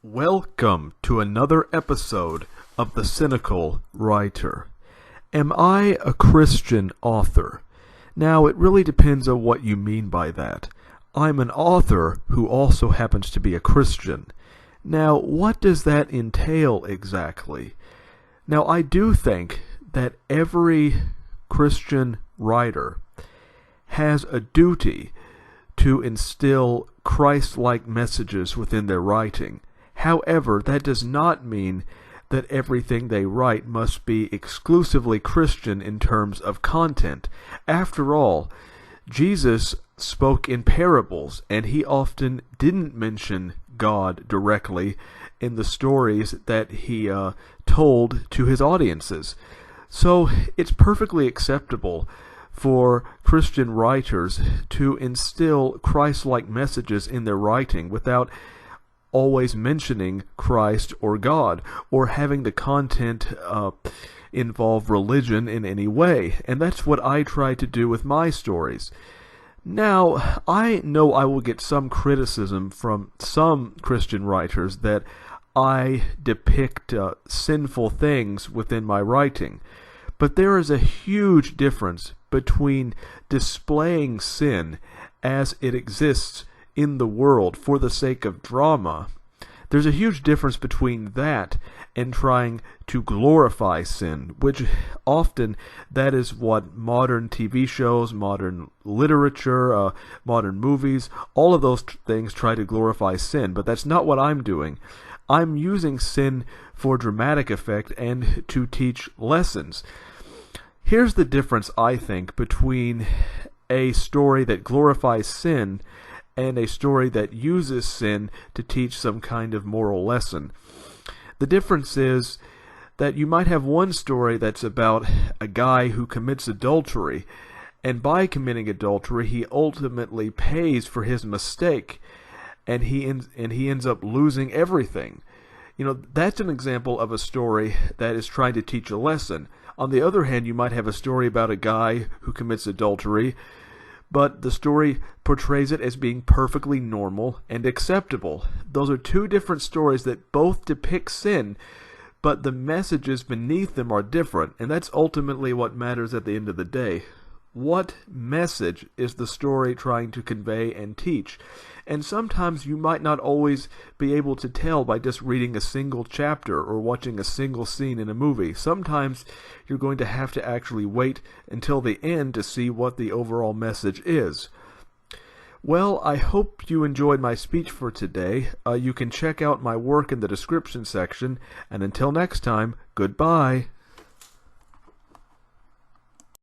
Welcome to another episode of The Cynical Writer. Am I a Christian author? Now, it really depends on what you mean by that. I'm an author who also happens to be a Christian. Now, what does that entail exactly? Now, I do think that every Christian writer has a duty to instill Christ-like messages within their writing. However, that does not mean that everything they write must be exclusively Christian in terms of content. After all, Jesus spoke in parables, and he often didn't mention God directly in the stories that he told to his audiences. So it's perfectly acceptable for Christian writers to instill Christ-like messages in their writing without always mentioning Christ or God, or having the content involve religion in any way. And that's what I try to do with my stories. Now, I know I will get some criticism from some Christian writers that I depict sinful things within my writing. But there is a huge difference between displaying sin as it exists in the world for the sake of drama. There's a huge difference between that and trying to glorify sin, which often that is what modern TV shows, modern literature, modern movies, all of those things try to glorify sin, but that's not what I'm doing. I'm using sin for dramatic effect and to teach lessons. Here's the difference, I think, between a story that glorifies sin and a story that uses sin to teach some kind of moral lesson. The difference is that you might have one story that's about a guy who commits adultery, and by committing adultery he ultimately pays for his mistake, and he ends up losing everything. You know, that's an example of a story that is trying to teach a lesson. On the other hand, you might have a story about a guy who commits adultery, but the story portrays it as being perfectly normal and acceptable. Those are two different stories that both depict sin, but the messages beneath them are different, and that's ultimately what matters at the end of the day. What message is the story trying to convey and teach? And sometimes you might not always be able to tell by just reading a single chapter or watching a single scene in a movie. Sometimes you're going to have to actually wait until the end to see what the overall message is. Well, I hope you enjoyed my speech for today. You can check out my work in the description section, and until next time, goodbye.